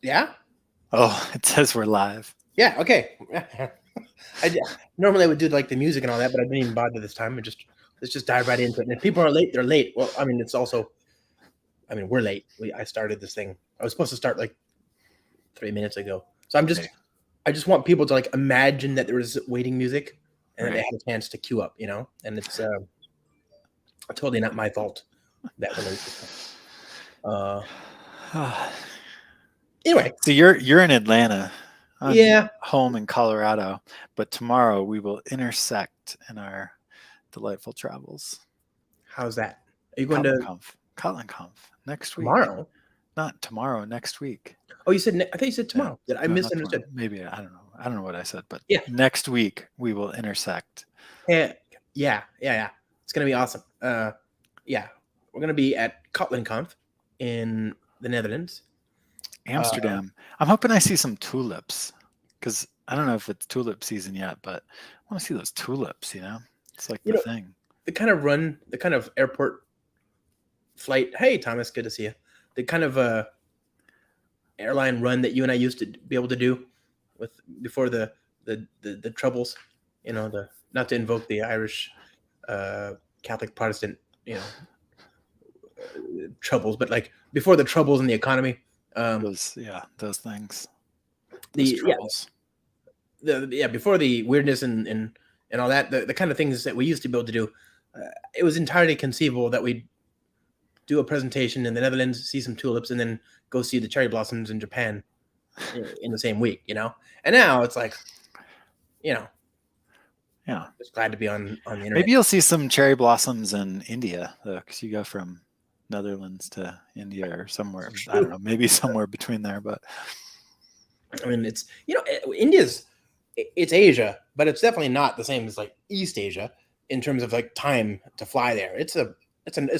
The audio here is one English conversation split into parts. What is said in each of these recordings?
Yeah. Oh, it says we're live. Yeah. Okay. I normally I would do like the music and all that, but I didn't even bother this time. Let's just dive right into it. And if people are late, they're late. Well, I mean, it's also, I mean, we're late. I started this thing. I was supposed to start like 3 minutes ago. So Hey, I just want people to like imagine that there was waiting music and that they right. had a chance to queue up, and it's totally not my fault that we're late. Uh, anyway, So you're in Atlanta. I'm yeah. home in Colorado, but tomorrow we will intersect in our delightful travels. How's that? Are you going Kotlin to Conf. Kotlin Conf next week. tomorrow? Not tomorrow, next week. Oh, you said, I thought you said Yeah. tomorrow. Did I No, not tomorrow. misunderstood? Maybe I don't know. I don't know what I said, but Yeah. next week we will intersect. Yeah, yeah. It's gonna be awesome. Yeah, we're gonna be at Kotlin Conf in the Netherlands. Uh, Amsterdam. I'm hoping I see some tulips because I don't know if it's tulip season yet, but I want to see those tulips, It's like you the know, thing. the kind of airport flight. Hey, Thomas, good to see you. The kind of airline run that you and I used to be able to do with before the troubles. The not to invoke the Irish Catholic Protestant, troubles, but like before the troubles in the economy. Um, Those things, those the yeah troubles. before the weirdness and all that, the kind of things that we used to be able to do, it was entirely conceivable that we'd do a presentation in the Netherlands, see some tulips, and then go see the cherry blossoms in Japan in the same week. And now it's like, you know, Yeah. just glad to be on the internet. Maybe you'll see some cherry blossoms in India, though, because you go from Netherlands to India or somewhere. I don't know, maybe somewhere between there, but I mean, it's India's it's Asia, but it's definitely not the same as like East Asia in terms of like time to fly there. It's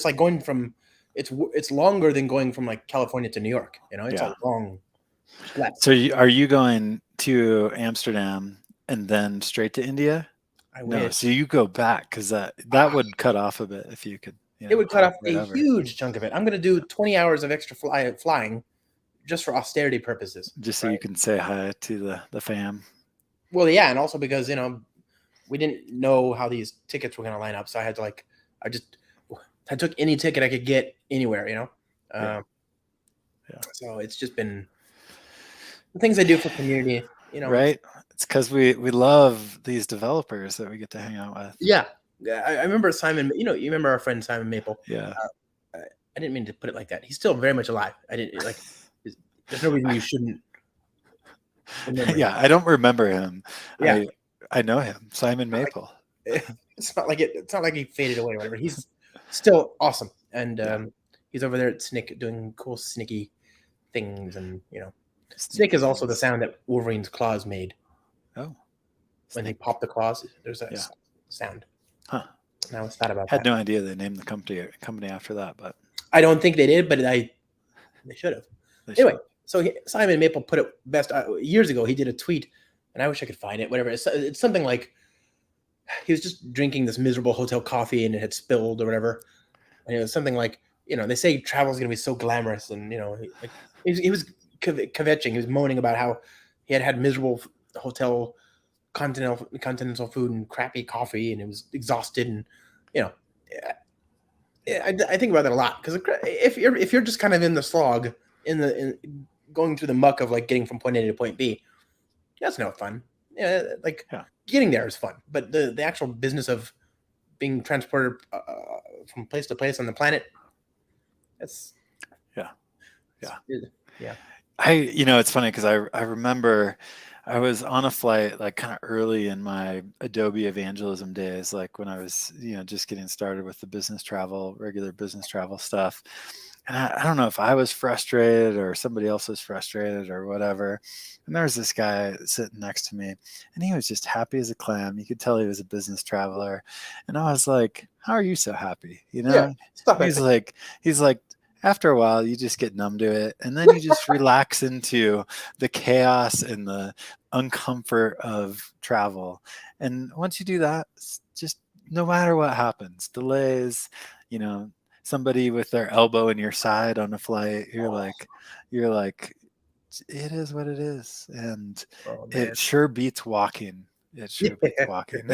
like going from it's longer than going from like California to New York. It's a yeah. long schlep. So are you going to Amsterdam and then straight to India? I No, wish so you go back because that would cut off a bit if you could, it would cut hop off right a over huge chunk of it. I'm going to do 20 hours of extra flying just for austerity purposes, just so right? you can say hi to the fam. Well, yeah, and also because we didn't know how these tickets were going to line up, so I had to I took any ticket I could get anywhere, Yeah. Um, so it's just been the things I do for community, Right? It's because we love these developers that we get to hang out with. Yeah. I remember Simon. You remember our friend Simon Maple. Yeah. I didn't mean to put it like that. He's still very much alive. I didn't like. There's no reason you shouldn't remember him. Yeah, I don't remember him. Yeah. I know him, Simon Not like- Maple. It's not like it. It's not like he faded away or whatever. He's still awesome, and Yeah. he's over there at Snick doing cool snicky things, and Sneaky Snick is also the things. sound that Wolverine's claws made Oh, when he Snick. popped the claws. There's that Yeah. sound. Huh. And I always thought about Had that. no idea they named the company after that, but I don't think they did, but they should have. they Anyway, should. so Simon Maple put it best years ago. He did a tweet, and I wish I could find it. Whatever. It's something like he was just drinking this miserable hotel coffee and it had spilled or whatever. And it was something like, they say travel is going to be so glamorous, and he was kvetching. He was moaning about how he had miserable hotel continental food and crappy coffee, and it was exhausted, and you know. I think about that a lot because if you're just kind of in the slog in going through the muck of like getting from point A to point B, that's no fun. Yeah, like Yeah. getting there is fun, but the actual business of being transported from place to place on the planet, that's Yeah. yeah. It's funny because I remember I was on a flight like kind of early in my Adobe evangelism days, like when I was, just getting started with the regular business travel stuff. And I don't know if I was frustrated or somebody else was frustrated or whatever. And there was this guy sitting next to me, and he was just happy as a clam. You could tell he was a business traveler. And I was like, how are you so happy? Yeah, stop He's it. like, after a while, you just get numb to it. And then you just relax into the chaos and the uncomfort of travel. And once you do that, just no matter what happens, delays, somebody with their elbow in your side on a flight, you're like it is what it is, and Oh man. it sure beats walking. It sure beats walking.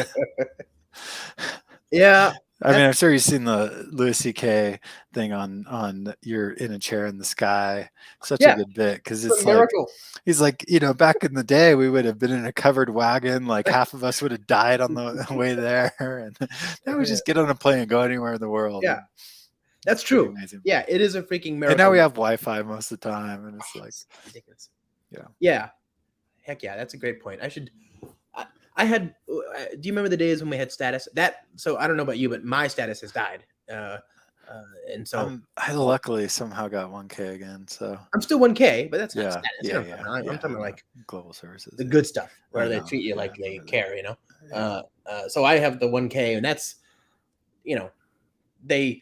Yeah. I mean, I'm sure you've seen the Louis C.K. thing on you're in a chair in the sky. Such a Yeah. good bit because It's it's a like miracle. he's like, back in the day we would have been in a covered wagon, like half of us would have died on the way there, and now we just get on a plane and go anywhere in the world. Yeah. And That's it's pretty true. amazing. Yeah, it is a freaking miracle. And now we have Wi-Fi most of the time, and it's like It's ridiculous. Yeah. Yeah. Heck yeah, that's a great point. I had. Do you remember the days when we had status? So I don't know about you, but my status has died. And so I luckily somehow got 1K again. So I'm still 1K, but that's not yeah, status. yeah. I'm talking about like global services, the good stuff where I they know, treat you yeah, like they really. care, Yeah. So I have the 1K, and that's, they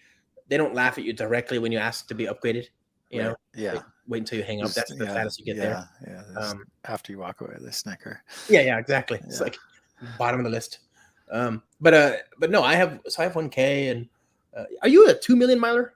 don't laugh at you directly when you ask to be upgraded. Right. Yeah. Wait until you hang up. That's the status you get there. Yeah. After you walk away, they snicker. Yeah, exactly. It's like bottom of the list. But no, I have 1K, and are you a 2 million miler?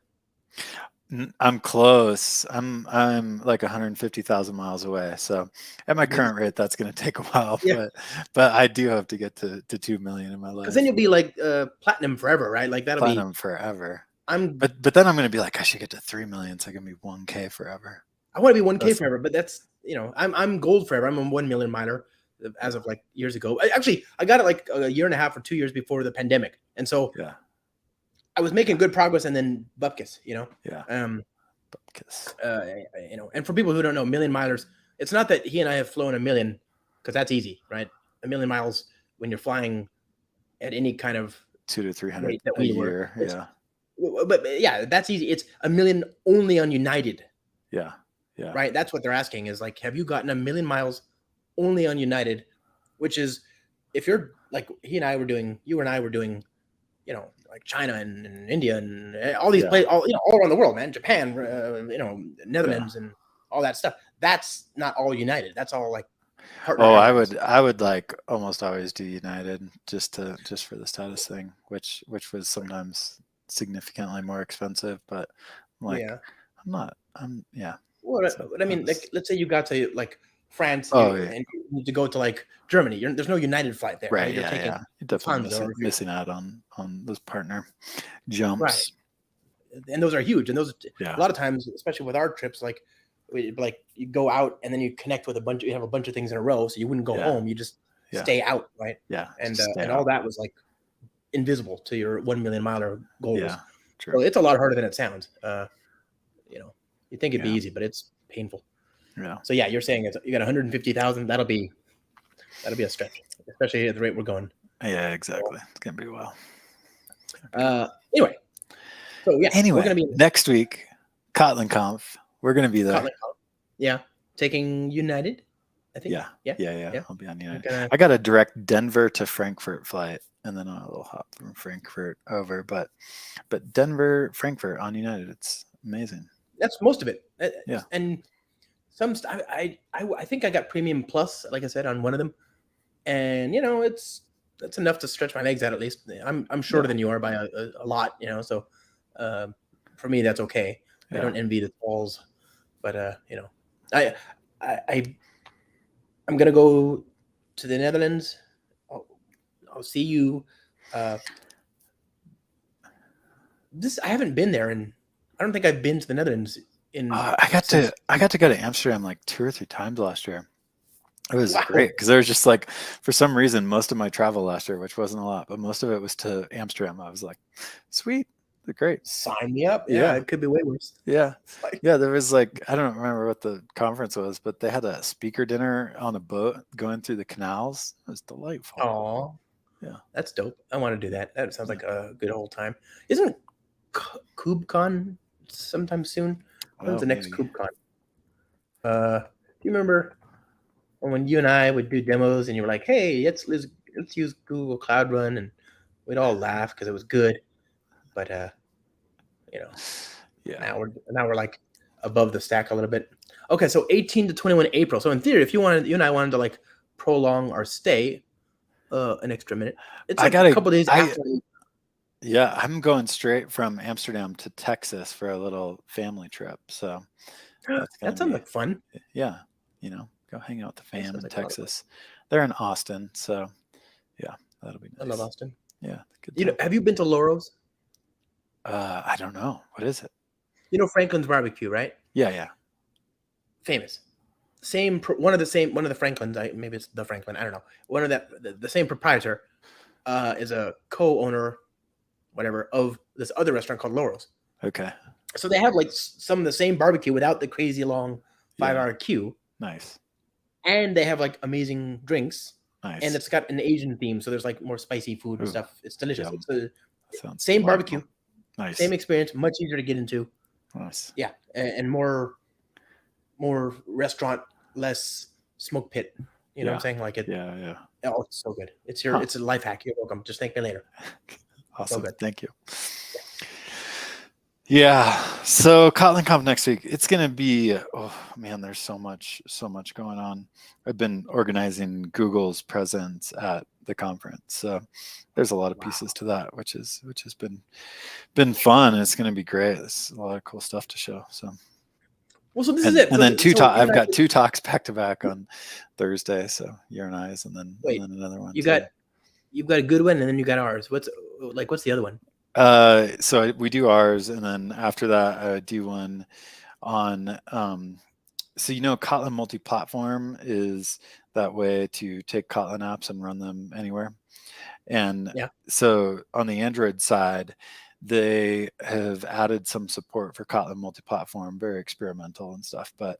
I'm close. I'm like 150,000 miles away. So at my current rate, that's going to take a while. Yeah. But I do hope to get to 2 million in my life. Because then you'll be like platinum forever, right? Like that'll be platinum forever. But then I'm going to be like, I should get to 3 million, so I can be 1K forever. I want to be 1K forever, but that's I'm gold forever. I'm a 1 million miler as of like years ago. I got it like a year and a half or 2 years before the pandemic, and so I was making good progress, and then bupkis, Bupkis. And for people who don't know, million milers, it's not that he and I have flown a million, because that's easy, right? A million miles when you're flying at any kind of 200 to 300 rate that a we year. Yeah. But yeah, that's easy. It's a million only on United. Yeah. Right. That's what they're asking is like, have you gotten a million miles only on United? Which is, if you're like you and I were doing, like China and India and all these places, all around the world, man, Japan, Netherlands and all that stuff. That's not all United. That's all like partner. Oh, I would like almost always do United just for the status thing, which was sometimes significantly more expensive, but I mean, like, let's say you got to like France and you need to go to like Germany. There's no United flight there, right? You're definitely missing out on those partner jumps. Right. And those are huge. And those a lot of times, especially with our trips, like you go out and then you connect with you have a bunch of things in a row, so you wouldn't go home. You just stay out, right? Yeah. And all that was like invisible to your 1 million miler goals. Yeah. True. So it's a lot harder than it sounds. You think it'd be easy, but it's painful. Yeah. So yeah, you're saying you got 150,000. That'll be a stretch, especially at the rate we're going. Yeah, exactly. It's gonna be well. Anyway, we're gonna be next week, Kotlin Conf. We're gonna be there. Kotlin Conf. Yeah, taking United, I think. Yeah. I'll be on United. I got a direct Denver to Frankfurt flight, and then a little hop from Frankfurt over. But Denver, Frankfurt on United, it's amazing. That's most of it. Yeah. And some I think I got Premium Plus, like I said, on one of them, and that's enough to stretch my legs out at least. I'm shorter than you are by a lot, so for me that's okay. I don't envy the talls, but I'm gonna go to the Netherlands. I'll see you. I haven't been there, and I don't think I've been to the Netherlands in. I got to go to Amsterdam like 2 or 3 times last year. It was great because there was just like, for some reason, most of my travel last year, which wasn't a lot, but most of it was to Amsterdam. I was like, sweet, they're great. Sign me up. Yeah, it could be way worse. Yeah. There was like, I don't remember what the conference was, but they had a speaker dinner on a boat going through the canals. It was delightful. Oh, yeah, that's dope. I want to do that. That sounds like a good old time. Isn't KubeCon sometime soon? When's the next KubeCon? Do you remember when you and I would do demos and you were like, hey, let's use Google Cloud Run, and we'd all laugh because it was good. But now we're like above the stack a little bit. Okay, so 18 to 21 April. So in theory, if you and I wanted to like prolong our stay an extra minute, it's like a couple days after. Yeah, I'm going straight from Amsterdam to Texas for a little family trip. So that sounds like fun. Yeah. go hang out with the That fam sounds in like a lot of fun. Texas. They're in Austin, so yeah, that'll be I nice. love Austin. Yeah, good You know, time. have you been to Laurel's? I don't know. What is it? You know Franklin's Barbecue, right? Yeah. Famous. One of the Franklins. Maybe it's the Franklin. I don't know. One of the same proprietor is a co-owner, whatever, of this other restaurant called Laurel's. Okay. So they have like some of the same barbecue without the crazy long 5-hour queue, Nice. and they have like amazing drinks, and Nice. it's got an Asian theme, so there's like more spicy food and Ooh, stuff. It's delicious. yum. It's the Sounds same delightful. barbecue, Nice. same experience, much easier to get into. Nice. Yeah, and more restaurant, less smoke pit. You know what I'm saying? Like it. Yeah. Oh, it's so good. It's a life hack. You're welcome. Just thank me later. Awesome. So good. Thank you. Yeah. So Kotlin Conf next week. It's gonna be, oh man, there's so much going on. I've been organizing Google's presence at the conference, so there's a lot of pieces to that, which has been fun, and it's gonna be great. There's a lot of cool stuff to show. So. Well, so this is it. And then I've got 2 talks back to back on Thursday. So your and I's, and then another one. You've got a good one, and then you got ours. What's the other one? So we do ours, and then after that, I do one on. So Kotlin multi-platform is that way to take Kotlin apps and run them anywhere. And so on the Android side, they have added some support for Kotlin multi-platform, very experimental and stuff. But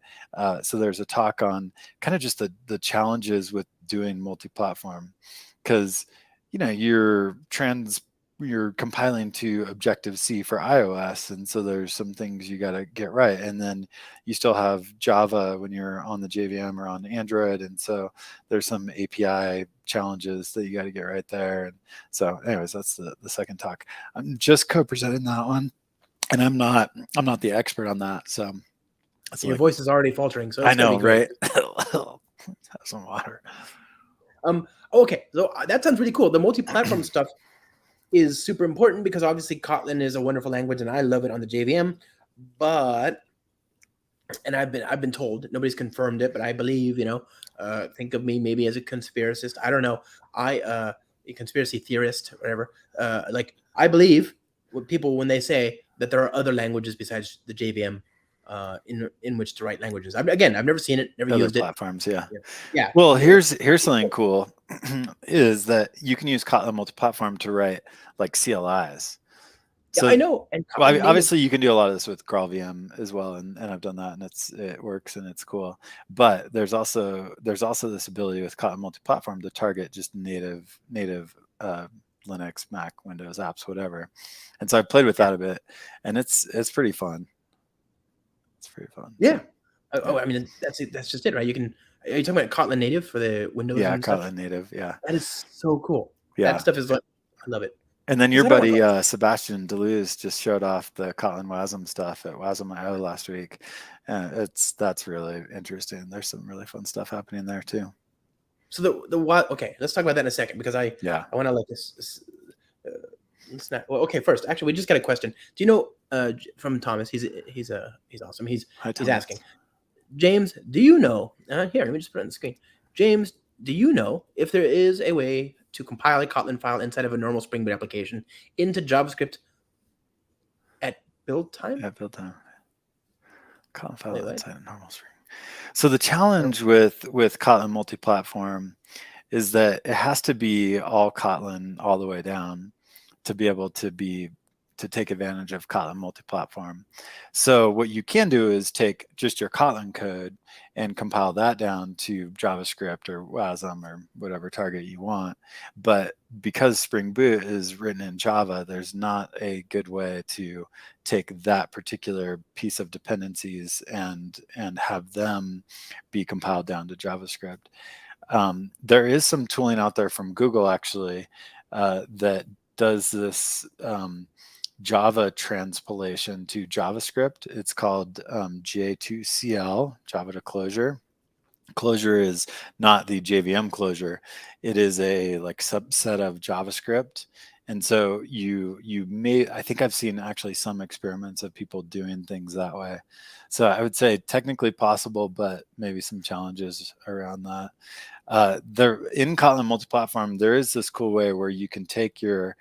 so there's a talk on kind of just the challenges with doing multi-platform, because you're compiling to Objective-C for iOS, and so there's some things you got to get right, and then you still have Java when you're on the JVM or on Android, and so there's some API challenges that you got to get right there. And so anyways, that's the second talk. I'm just co-presenting that one, and I'm not the expert on that, so your voice is already faltering, so I know, right? Have some water. Okay, so that sounds really cool. The multi-platform stuff is super important because obviously Kotlin is a wonderful language and I love it on the JVM, and I've been told, nobody's confirmed it, but I believe, think of me maybe as a conspiracist. I don't know. A conspiracy theorist, whatever. Like I believe what people when they say that there are other languages besides the JVM in which to write languages. I've never seen it, never used it. Platforms, yeah. Well, here's something cool, is that you can use Kotlin multi-platform to write like CLIs. So I know. And obviously you can do a lot of this with GraalVM as well, and I've done that, and it works and it's cool. But there's also this ability with Kotlin multi-platform to target just native Linux, Mac, Windows apps, whatever. And so I played with that a bit, and it's pretty fun. It's pretty fun. Yeah. So, I mean, that's just it, right? Are you talking about Kotlin native for the Windows? Yeah, and Kotlin stuff? native. Yeah. That is so cool. Yeah. That stuff is like, I love it. And then your buddy Sebastian Deleuze just showed off the Kotlin WASM stuff at WASM.io last week. That's really interesting. There's some really fun stuff happening there too. So okay, let's talk about that in a second, because I want to like this. Okay, first, actually, we just got a question. Do you know from Thomas? He's awesome. He's asking, James, do you know? Here, let me just put it on the screen. James, do you know if there is a way to compile a Kotlin file inside of a normal Spring Boot application into JavaScript at build time? At build time. Kotlin file inside a normal Spring. So the challenge with Kotlin multi-platform is that it has to be all Kotlin all the way down to be able to take advantage of Kotlin multi-platform. So what you can do is take just your Kotlin code and compile that down to JavaScript or WASM or whatever target you want. But because Spring Boot is written in Java, there's not a good way to take that particular piece of dependencies and have them be compiled down to JavaScript. There is some tooling out there from Google actually that does this Java transpilation to JavaScript. It's called J2CL, Java to Clojure. Clojure is not the JVM closure. It is a like subset of JavaScript, And so I think I've seen actually some experiments of people doing things that way. So I would say technically possible, but maybe some challenges around that. In Kotlin multi-platform, there is this cool way where you can take your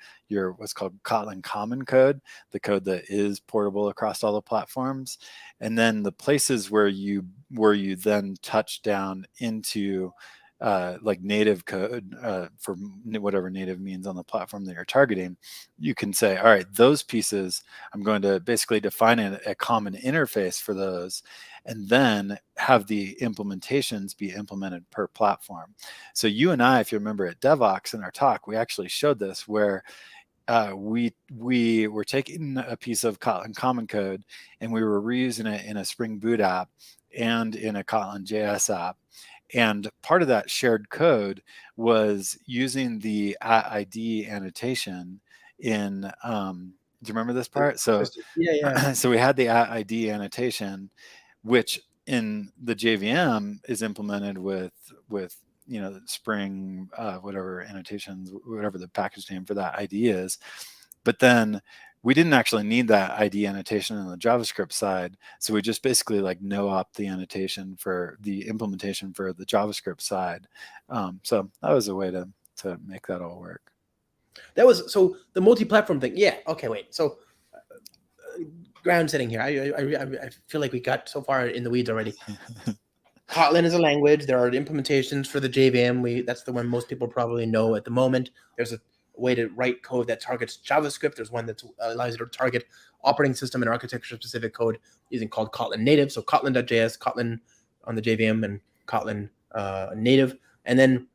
what's called Kotlin common code, the code that is portable across all the platforms, and then the places where you then touch down into like native code for whatever native means on the platform that you're targeting, you can say, all right, those pieces, I'm going to basically define a common interface for those, and then have the implementations be implemented per platform. So you and I, if you remember at Devox in our talk, we actually showed this where we were taking a piece of Kotlin common code and we were reusing it in a Spring Boot app and in a Kotlin JS app. And part of that shared code was using the @ID annotation in, do you remember this part? So, Yeah. so we had the @ID annotation, which in the JVM is implemented with Spring, whatever annotations, whatever the package name for that ID is. But then we didn't actually need that ID annotation on the JavaScript side. So we just basically like no-op the annotation for the implementation for the JavaScript side. So that was a way to make that all work. That was, so the multi-platform thing. Yeah. Okay. Wait. So ground setting here. I feel like we got so far in the weeds already. Kotlin is a language. There are implementations for the JVM. That's the one most people probably know at the moment. There's a way to write code that targets JavaScript. There's one that allows you to target operating system and architecture-specific code called Kotlin native. So Kotlin.js, Kotlin on the JVM, and Kotlin native. And then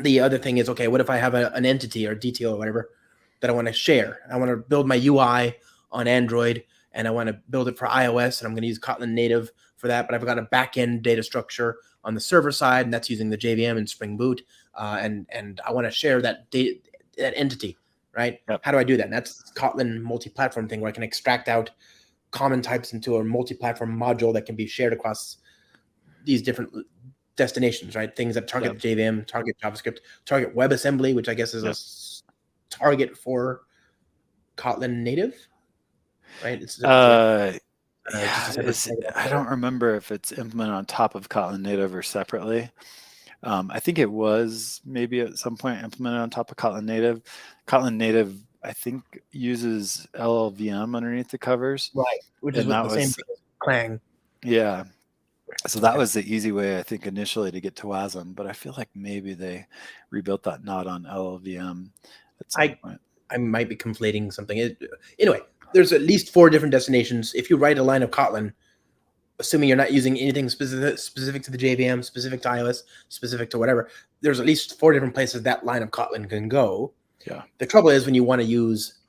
the other thing is, okay, what if I have an entity or DTO or whatever that I want to share? I want to build my UI on Android, and I want to build it for iOS, and I'm going to use Kotlin native for that, but I've got a backend data structure on the server side, and that's using the JVM and Spring Boot, and I want to share that entity, right? Yep. How do I do that? And that's Kotlin multi-platform thing where I can extract out common types into a multi-platform module that can be shared across these different destinations, right? Things that target the JVM, target JavaScript, target WebAssembly, which I guess is a target for Kotlin native, right? I don't remember if it's implemented on top of Kotlin native or separately. I think it was maybe at some point implemented on top of Kotlin native. Kotlin native, I think, uses LLVM underneath the covers. Right, which is the same thing as Clang. Yeah. So that was the easy way, I think, initially to get to WASM, but I feel like maybe they rebuilt that not on LLVM at some point. I might be conflating something. Anyway, there's at least 4 different destinations. If you write a line of Kotlin, assuming you're not using anything specific to the JVM, specific to iOS, specific to whatever, there's at least 4 different places that line of Kotlin can go. Yeah. The trouble is when you want to use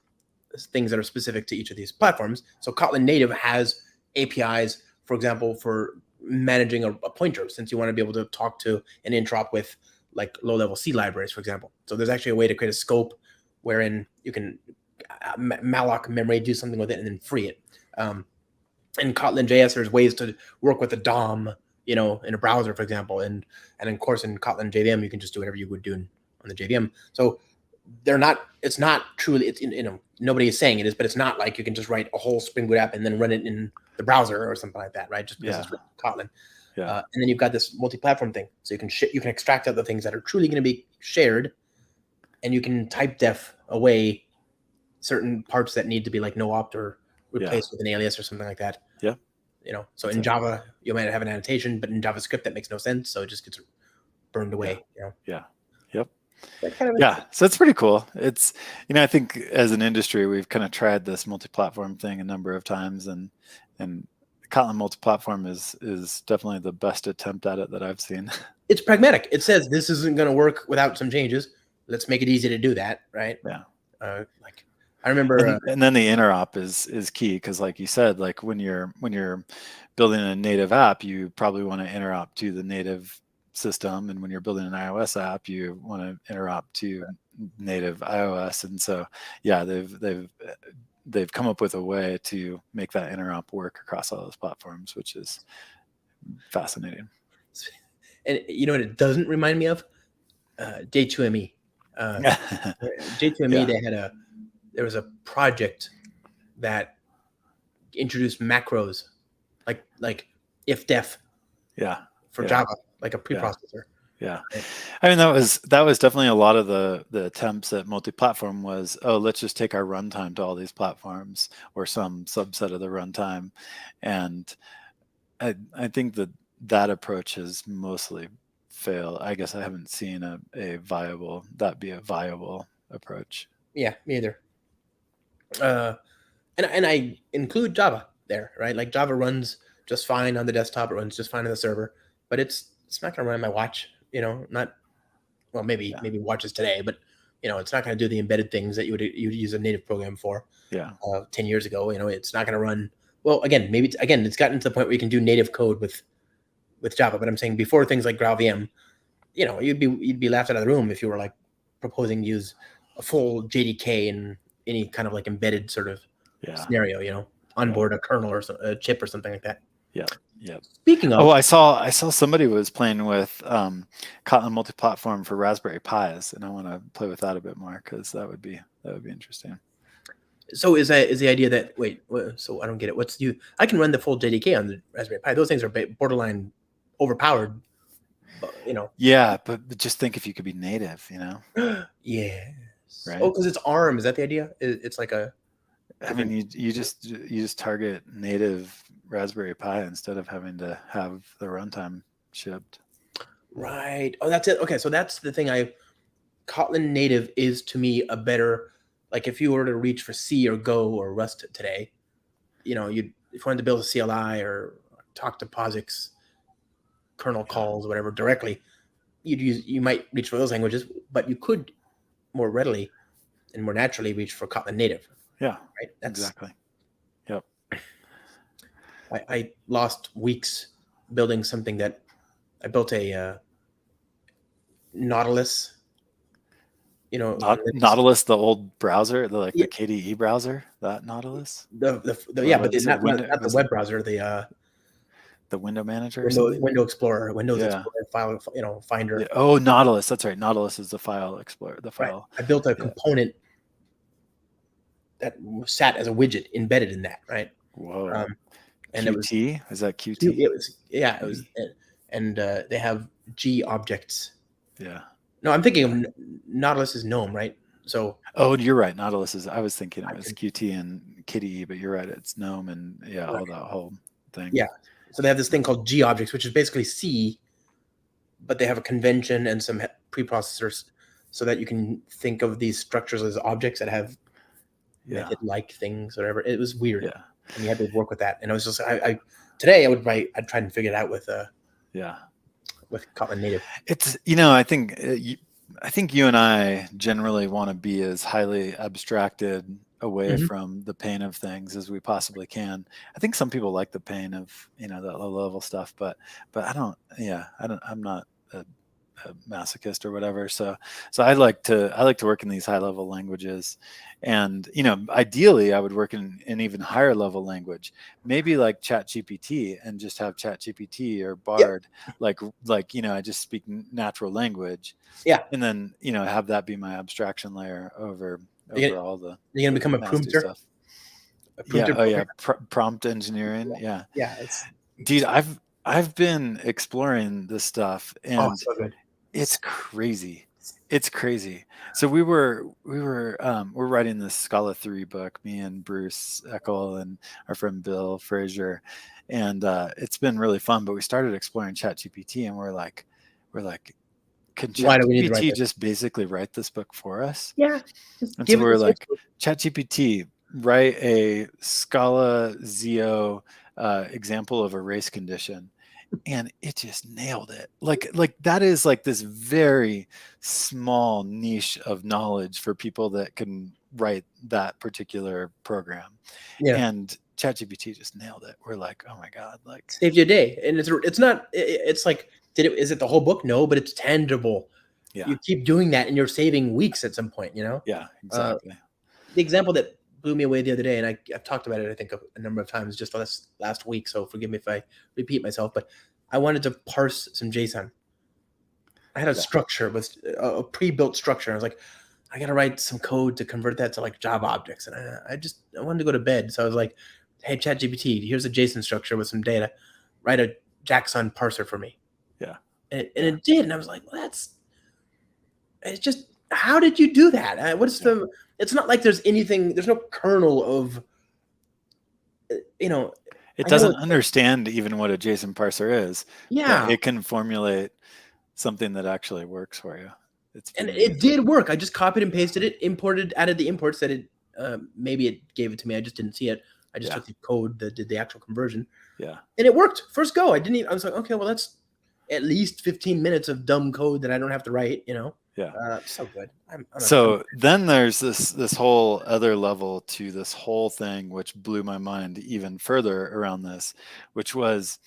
things that are specific to each of these platforms. So Kotlin native has APIs, for example, for managing a pointer, since you want to be able to talk to and interop with like low-level C libraries, for example. So there's actually a way to create a scope wherein you can malloc memory, do something with it, and then free it. In Kotlin JS, there's ways to work with the DOM, in a browser, for example, and of course in Kotlin JVM, you can just do whatever you would do on the JVM. So it's not truly, nobody is saying it is, but it's not like you can just write a whole Spring Boot app and then run it in the browser or something like that, right? Just because it's written in Kotlin. And then you've got this multi-platform thing, so you can extract out the things that are truly going to be shared, and you can type def away certain parts that need to be like no-opt or replaced with an alias or something like that. Yeah. So in Java, you might have an annotation, but in JavaScript that makes no sense, so it just gets burned away. Yeah. Yep. So it's pretty cool. It's, I think as an industry, we've kind of tried this multi-platform thing a number of times, and Kotlin multi-platform is definitely the best attempt at it that I've seen. It's pragmatic. It says this isn't going to work without some changes. Let's make it easy to do that, right? Yeah. I remember, and then the interop is key, because like you said, like when you're building a native app, you probably want to interop to the native system, and when you're building an iOS app, you want to interop to native iOS. And so they've come up with a way to make that interop work across all those platforms, which is fascinating. And you know what it doesn't remind me of? J2ME. J2ME, Yeah. there was a project that introduced macros like if def Yeah. for Yeah. Java, like a Yeah. preprocessor. Yeah. Right? I mean, that was definitely a lot of the attempts at multi-platform was, oh, let's just take our runtime to all these platforms or some subset of the runtime. And I think that approach has mostly failed. I guess I haven't seen a viable approach. Yeah, me either. And I include Java there, right? Like Java runs just fine on the desktop, it runs just fine on the server, but it's not going to run on my watch, not well, maybe Yeah. maybe watches today, but it's not going to do the embedded things that you'd use a native program for Yeah. 10 years ago. It's not going to run well. Again, maybe it's gotten to the point where you can do native code with Java, but I'm saying before things like GraalVM, you'd be laughed out of the room if you were like proposing to use a full JDK in any kind of like embedded sort of Yeah. scenario, onboard a kernel or a chip or something like that. Yeah. Yeah. Speaking Oh, of, I saw somebody was playing with Kotlin multi-platform for Raspberry Pis, and I want to play with that a bit more because that would be interesting. so is the idea that so I don't get it. I can run the full JDK on the Raspberry Pi. Those things are borderline overpowered, but, Yeah, but just think if you could be native, yes. right? Oh, because it's ARM. Is that the idea? It's like a I mean, different. you just target native Raspberry Pi instead of having to have the runtime shipped. Right. Oh, that's it. Okay, so that's the thing. Kotlin native is to me a better, like if you were to reach for C or Go or Rust today, if you wanted to build a CLI or talk to POSIX kernel calls, whatever, directly, you might reach for those languages, but you could more readily and more naturally reach for Kotlin native. Yeah. Right. Exactly. Yep. I lost weeks building something that I built a Nautilus. On Linux. Nautilus, the old browser, the KDE browser, that Nautilus. Yeah, but not the web browser, the window manager or something? Window Explorer, Windows Yeah. Explorer file, Finder. Yeah. Oh, Nautilus. That's right. Nautilus is the file explorer. The Right. file. I built a component that sat as a widget embedded in that. Right. Whoa. And QT? Is that QT? It was it was, and they have G objects. Yeah. No, I'm thinking of Nautilus is GNOME, right? So. Oh, you're right. Nautilus is. I was thinking it was QT and KDE, but you're right. It's GNOME and all that whole thing. Yeah. So they have this thing called G objects, which is basically C, but they have a convention and some preprocessors so that you can think of these structures as objects that have method-like things, whatever. It was weird. Yeah. And you had to work with that. And I was just, today I'd try and figure it out with Kotlin native. It's, I think you and I generally want to be as highly abstracted away from the pain of things as we possibly can. I think some people like the pain of, that low level stuff, but I'm not a masochist or whatever. So I like to work in these high level languages, and ideally I would work in an even higher level language, maybe like ChatGPT, and just have ChatGPT or Bard, like I just speak natural language, and then have that be my abstraction layer over all the you're gonna become a prompter stuff. Prompt engineering. Dude, I've been exploring this stuff, and so good. It's crazy. So we're writing this Scala 3 book, me and Bruce Eckel and our friend Bill Frazier, and it's been really fun. But we started exploring ChatGPT, and we're like, can ChatGPT just basically write this book for us? Yeah. And so we're like, ChatGPT, write a Scala Zio example of a race condition. And it just nailed it. Like that is like this very small niche of knowledge for people that can write that particular program. And ChatGPT just nailed it. We're like, oh my God, like saved you a day. And it's not, it's like, is it the whole book? No, but it's tangible. Yeah. You keep doing that and you're saving weeks at some point, Yeah, exactly. The example that blew me away the other day, and I've talked about it, I think, a number of times just last week, so forgive me if I repeat myself, but I wanted to parse some JSON. I had a structure with a pre-built structure. I was like, I got to write some code to convert that to like Java objects. And I wanted to go to bed. So I was like, hey, ChatGPT, here's a JSON structure with some data. Write a Jackson parser for me. Yeah. And it did. And I was like, well, it's just, how did you do that? It's not like there's no kernel of, it doesn't understand even what a JSON parser is. Yeah. But it can formulate something that actually works for you. And it did work. I just copied and pasted it, added the imports that it, maybe it gave it to me. I just didn't see it. I just took the code that did the actual conversion. Yeah. And it worked. First go. I was like, okay, well, that's at least 15 minutes of dumb code that I don't have to write, Yeah. So good. Then there's this whole other level to this whole thing, which blew my mind even further around this, which was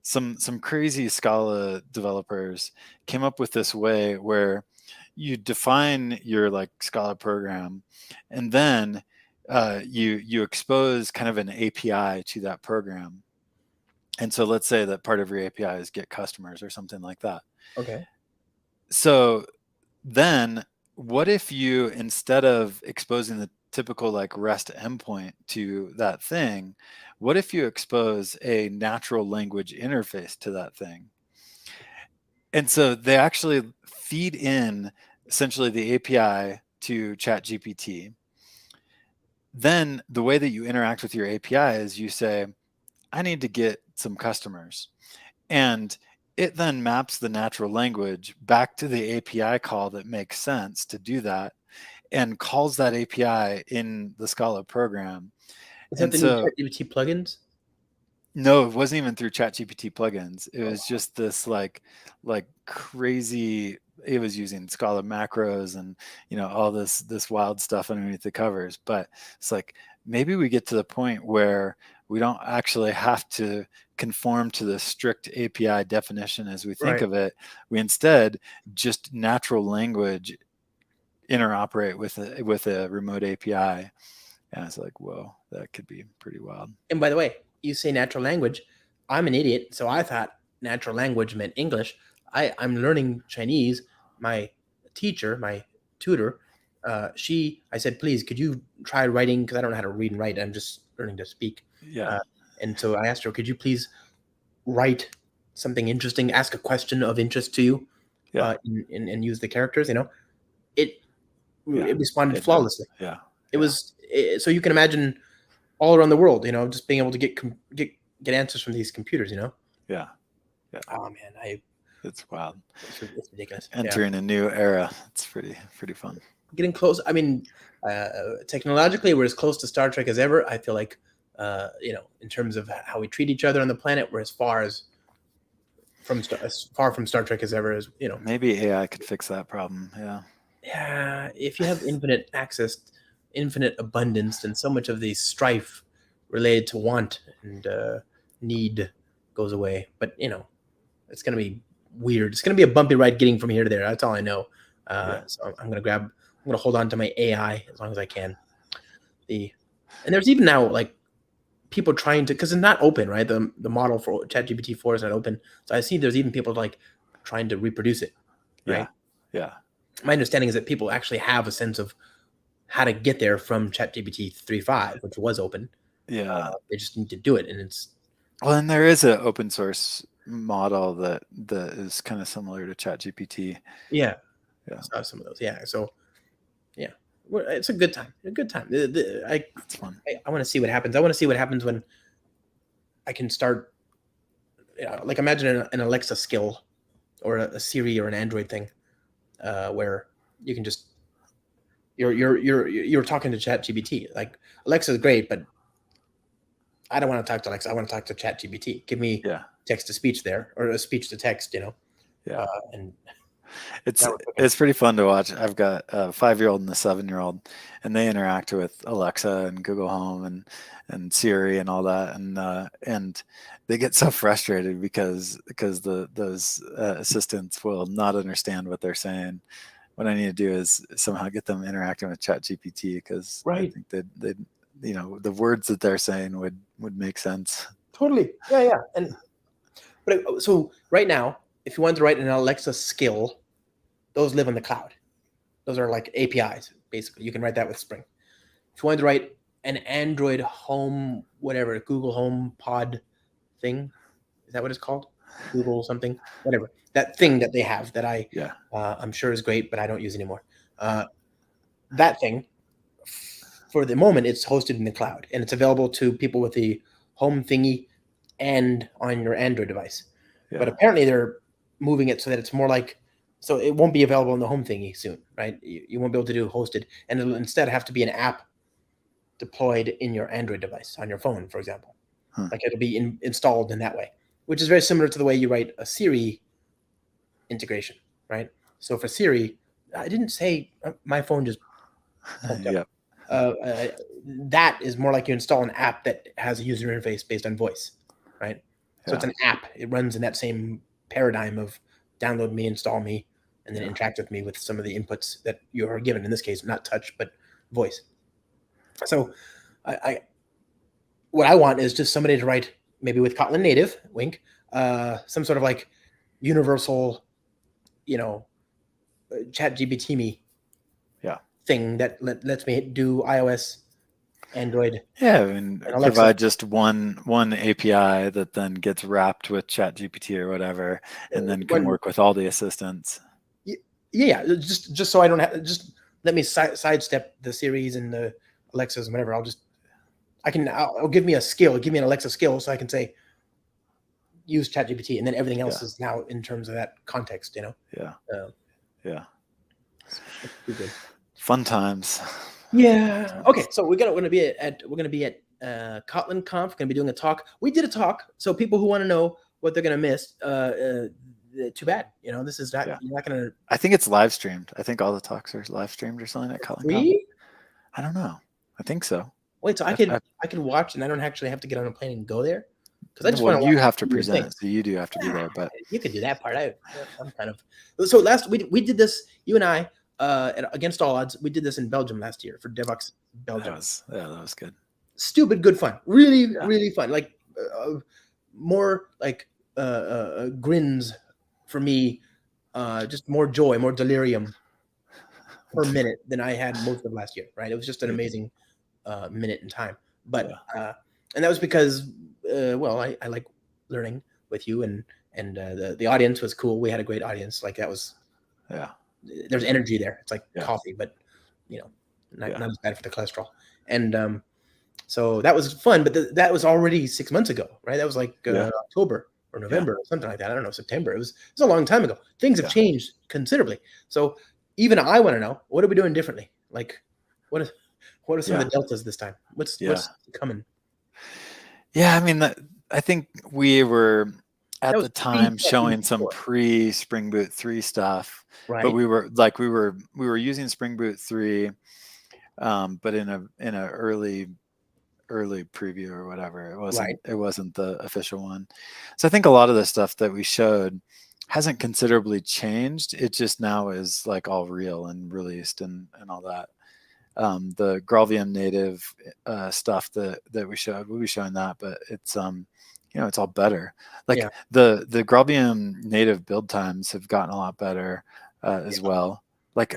some crazy Scala developers came up with this way where you define your like Scala program, and then you expose kind of an API to that program. And so let's say that part of your API is get customers or something like that. Okay. So then what if you, instead of exposing the typical like REST endpoint to that thing, what if you expose a natural language interface to that thing? And so they actually feed in essentially the API to ChatGPT. Then the way that you interact with your API is you say, I need to get some customers. And it then maps the natural language back to the API call that makes sense to do that, and calls that API in the Scala program. Is that the new ChatGPT plugins? No, it wasn't even through ChatGPT plugins. It was just this like crazy. It was using Scala macros and all this wild stuff underneath the covers. But it's like maybe we get to the point where we don't actually have to conform to the strict API definition as we think of it. We instead just natural language interoperate with a remote API. And it's like, whoa, that could be pretty wild. And by the way, you say natural language. I'm an idiot, so I thought natural language meant English. I'm learning Chinese. My teacher, my tutor, I said, please, could you try writing? Because I don't know how to read and write. I'm just learning to speak. Yeah. And so I asked her, could you please write something interesting, ask a question of interest to you, and use the characters, It responded flawlessly. Yeah. It was, so you can imagine all around the world, just being able to get answers from these computers, Yeah. Oh man, it's wild. It's ridiculous. Entering a new era. It's pretty fun. Getting close. I mean, technologically, we're as close to Star Trek as ever. I feel like, in terms of how we treat each other on the planet, we're as far from Star Trek as ever. As maybe AI could fix that problem. Yeah, if you have infinite access, infinite abundance, and so much of the strife related to want and need goes away. But it's gonna be weird. It's gonna be a bumpy ride getting from here to there. That's all I know. So I'm gonna hold on to my AI as long as I can. And there's even now like people trying to, because it's not open, right? The model for ChatGPT 4 is not open. So I see there's even people like trying to reproduce it. Right? Yeah. My understanding is that people actually have a sense of how to get there from ChatGPT 3.5, which was open. Yeah. They just need to do it, and it's and there is an open source model that is kind of similar to ChatGPT. Yeah. I saw some of those. Yeah. So yeah, it's a good time. It's fun. I want to see what happens. I want to see what happens when I can start. Like imagine an Alexa skill, or a Siri or an Android thing, where you can just you're talking to ChatGPT. Like Alexa is great, but I don't want to talk to Alexa. I want to talk to ChatGPT. Give me text to speech there, or a speech to text. And it's pretty fun to watch. I've got a 5-year-old and a 7-year-old, and they interact with Alexa and Google Home and Siri and all that, and they get so frustrated because those assistants will not understand what they're saying. What I need to do is somehow get them interacting with ChatGPT, because I think that the words that they're saying would make sense. Totally. Yeah. So right now, if you wanted to write an Alexa skill, those live on the cloud. Those are like APIs, basically. You can write that with Spring. If you wanted to write an Android Home, whatever, Google Home Pod thing, is that what it's called? Google something, whatever. That thing that they have that I'm sure is great, but I don't use anymore. That thing, for the moment, it's hosted in the cloud, and it's available to people with the home thingy and on your Android device. Yeah. But apparently they're moving it so that it's more like, so it won't be available on the home thingy soon, right? You won't be able to do hosted, and it'll instead have to be an app deployed in your Android device on your phone, for example. Like it'll be installed in that way, which is very similar to the way you write a Siri integration, right? So for Siri, I didn't say my phone just pumped up. That is more like you install an app that has a user interface based on voice, right? So it's an app. It runs in that same paradigm of download me, install me, and then interact with me with some of the inputs that you are given. In this case, not touch, but voice. So what I want is just somebody to write, maybe with Kotlin native, wink, some sort of like universal, ChatGPT me thing that lets me do iOS, Android. Yeah, and provide just one API that then gets wrapped with ChatGPT or whatever, and then can work with all the assistants. Yeah, just so I don't have, just let me sidestep the Siris and the Alexas and whatever. I'll give me a skill, give me an Alexa skill, so I can say use ChatGPT, and then everything else is now in terms of that context, Yeah. Good. Fun times. Yeah. Okay. So we're gonna be at Kotlin Conf. Gonna be doing a talk. We did a talk, so people who want to know what they're gonna miss, too bad. This is not. You're not gonna. I think it's live streamed. I think all the talks are live streamed or something at Kotlin Conf. I don't know. I think so. Wait, so I can watch, and I don't actually have to get on a plane and go there, because I just want to. You have to present, so you do have to be there. But you could do that part. I'm kind of. So last we did this. You and I. Against all odds, we did this in Belgium last year for Devox Belgium. That was good. Stupid good fun. Really, really fun. Like more like grins for me. Just more joy, more delirium per minute than I had most of last year. Right? It was just an amazing minute in time. But and that was because I like learning with you, and the audience was cool. We had a great audience. Like that was there's energy there. It's like coffee, but not as bad for the cholesterol. And so that was fun, but that was already 6 months ago, right? That was like October or November or something like that. I don't know, September. It was a long time ago. Things have changed considerably. So even I want to know, what are we doing differently? Like what are some of the deltas this time? What's coming? Yeah, I mean, I think we were at the time showing some pre-Spring Boot 3 stuff, right? But we were using Spring Boot 3, but in an early preview or whatever. It wasn't the official one. So I think a lot of the stuff that we showed hasn't considerably changed. It just now is like all real and released and all that. The GraalVM native stuff that we showed, we'll be showing that, but it's it's all better. Like the GraalVM native build times have gotten a lot better as well. Like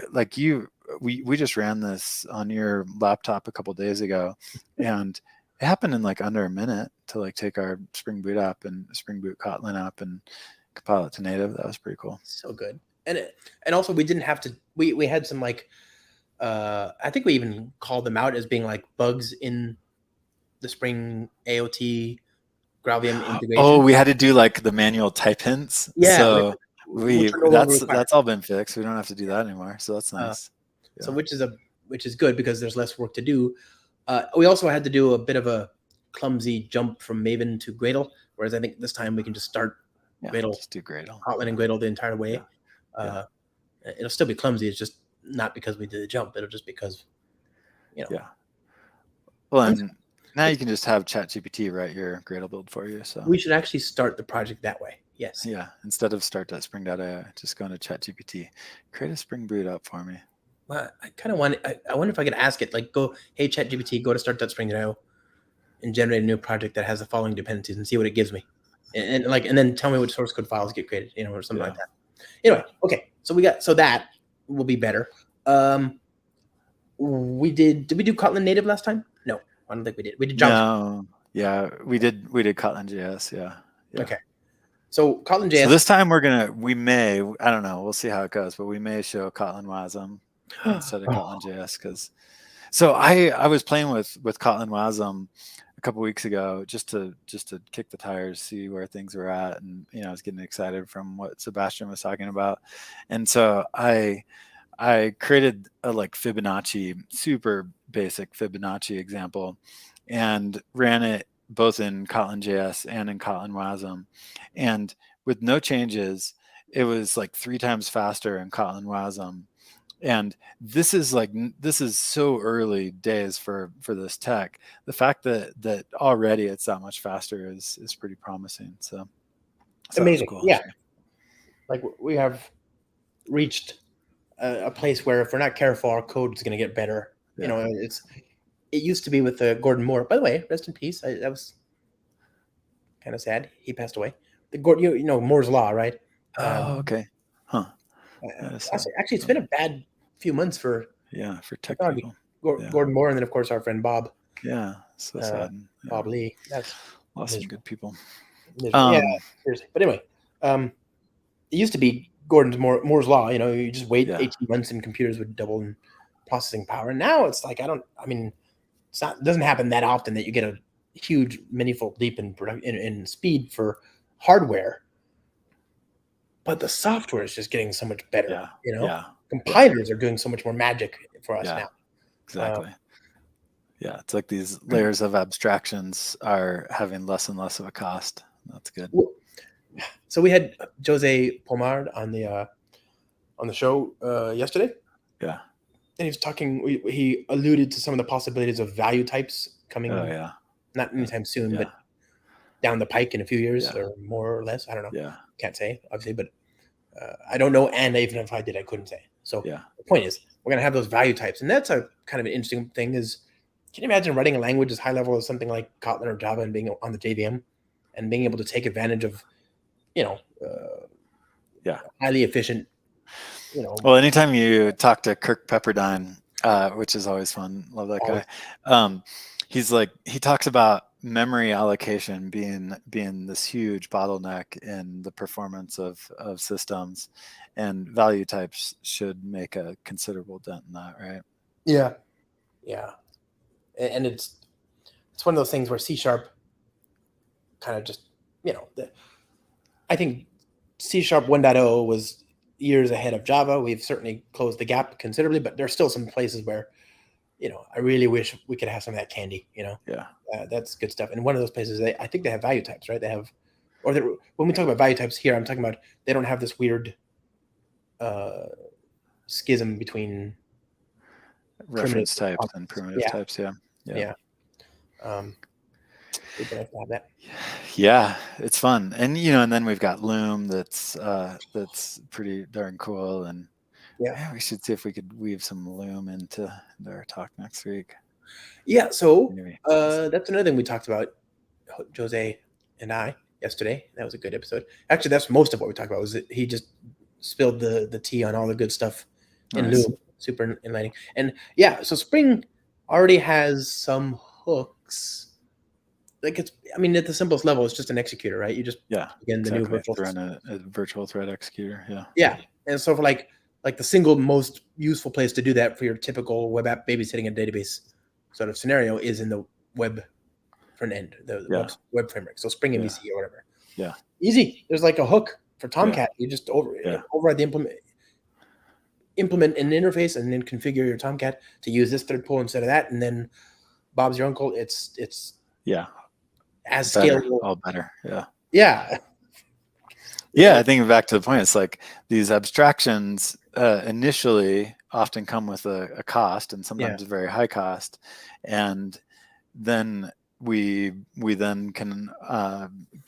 we just ran this on your laptop a couple days ago, and it happened in like under a minute to like take our Spring Boot app and Spring Boot Kotlin app and compile it to native. That was pretty cool. So good. And also we didn't have to. We had some like I think we even called them out as being like bugs in the Spring AOT GraalVM integration. Oh, we had to do like the manual type hints. Yeah. So that's all been fixed. We don't have to do that anymore. So that's nice. So which is good because there's less work to do. We also had to do a bit of a clumsy jump from Maven to Gradle, whereas I think this time we can just start Gradle, just do Gradle, Kotlin and Gradle the entire way. It'll still be clumsy. It's just not because we did the jump. It'll just because, Well, and now you can just have ChatGPT write your Gradle build for you. So we should actually start the project that way. Yes. Yeah. Instead of start.spring.ai, just go into ChatGPT, create a Spring Boot up for me. Well, I kind of want. I wonder if I could ask it, like, go, hey ChatGPT, go to start.spring.io and generate a new project that has the following dependencies and see what it gives me. and then tell me which source code files get created, or something Yeah. like that. Anyway, okay, so that will be better. Did we do Kotlin native last time? No, I don't think we did. We did JavaScript. No, yeah, we did Kotlin JS, yeah. Okay, so Kotlin JS. So this time we may, I don't know, we'll see how it goes, but we may show Kotlin WASM instead of Kotlin JS, because so I was playing with Kotlin WASM a couple weeks ago just to kick the tires, see where things were at, and I was getting excited from what Sebastian was talking about, and so I created a Fibonacci, super basic Fibonacci example, and ran it both in Kotlin JS and in Kotlin WASM, and with no changes, it was 3 times faster in Kotlin WASM. And this is so early days for this tech. The fact that already it's that much faster is pretty promising. So Amazing. Cool. Yeah, we have reached a place where if we're not careful, our code is going to get better. Yeah. It used to be with Gordon Moore. By the way, rest in peace. That was kind of sad. He passed away. The Gordon, Moore's Law, right? Okay. Huh. Actually, it's been a bad few months for tech people. Gordon Moore, and then of course our friend Bob. Yeah, so sad. Bob Lee. That's lost some good people. Yeah, seriously. But anyway, it used to be Moore's Law. You just wait 18 months and computers would double in processing power. And now it's it doesn't happen that often that you get a huge manifold leap in speed for hardware. But the software is just getting so much better. Compilers are doing so much more magic for us now. Exactly. It's like these layers of abstractions are having less and less of a cost. That's good. So we had Jose Pomard on the show yesterday. Yeah. And he was talking. He alluded to some of the possibilities of value types coming. Oh yeah. Not anytime soon, but down the pike in a few years or more or less. I don't know. Yeah. Can't say obviously, but I don't know. And even if I did, I couldn't say. So the point is, we're gonna have those value types, and that's a kind of an interesting thing. Is can you imagine writing a language as high level as something like Kotlin or Java and being on the JVM and being able to take advantage of, highly efficient, Well, anytime you talk to Kirk Pepperdine, which is always fun, love that guy. He talks about memory allocation being this huge bottleneck in the performance of systems, and value types should make a considerable dent in that, right? Yeah. And it's one of those things where C# kind of just, I think C# 1.0 was years ahead of Java. We've certainly closed the gap considerably, but there's still some places where, I really wish we could have some of that candy, that's good stuff. And one of those places, I think they have value types, right? They have, when we talk about value types here, I'm talking about, they don't have this weird schism between reference types and primitive types. Yeah. Yeah, it's fun. And and then we've got Loom that's pretty darn cool, and we should see if we could weave some Loom into our talk next week. So that's another thing we talked about, Jose and I, yesterday. That was a good episode. Actually, that's most of what we talked about. Was that he just spilled the tea on all the good stuff in Loom. Super enlightening. And so Spring already has some hooks. At the simplest level, it's just an executor, right? You just again the new virtual run a virtual thread executor. And so for like the single most useful place to do that for your typical web app babysitting a database sort of scenario is in the web front end, the web framework. So Spring MVC or whatever. Yeah. Easy. There's like a hook for Tomcat. You just override the implement an interface and then configure your Tomcat to use this thread pool instead of that, and then Bob's your uncle. It's as better, scalable. all better. I think back to the point, it's like these abstractions initially often come with a cost, and sometimes a very high cost, and then we then can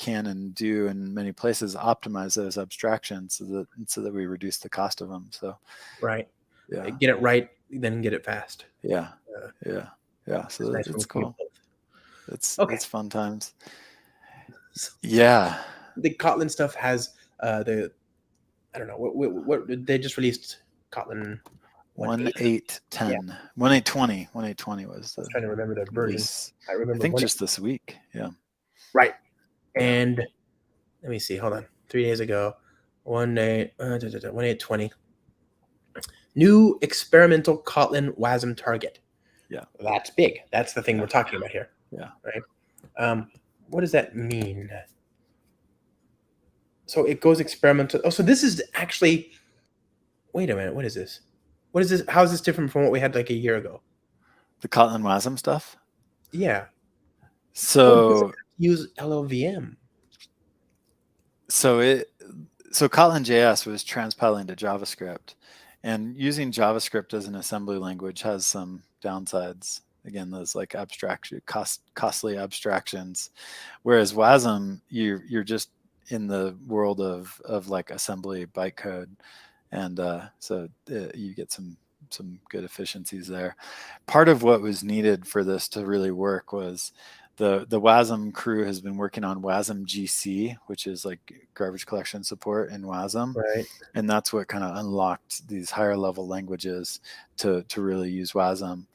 and do in many places optimize those abstractions so that we reduce the cost of them. So get it right, then get it fast. So it's cool. It's fun times. Yeah. the Kotlin stuff has the, I don't know what they just released Kotlin 1.8. 1.8.10, 1.8.20, 1.8.20 was I was the trying to remember the version. release. I I remember think 1.8. just this week. Yeah. Right. Yeah. And let me see. Hold on. 3 days ago, 1.8.20. New experimental Kotlin WASM target. Yeah. That's big. That's the thing we're talking about here. Yeah. Right. What does that mean? So it goes experimental. Oh, so this is actually. Wait a minute. What is this? What is this? How is this different from what we had like a year ago? The Kotlin WASM stuff. Yeah. So use LLVM. So Kotlin JS was transpiling to JavaScript, and using JavaScript as an assembly language has some downsides. Again, those like costly abstractions. Whereas WASM, you're just in the world of like assembly bytecode, and so you get some good efficiencies there. Part of what was needed for this to really work was the WASM crew has been working on WASM GC, which is like garbage collection support in WASM, Right. and that's what kind of unlocked these higher level languages to really use WASM.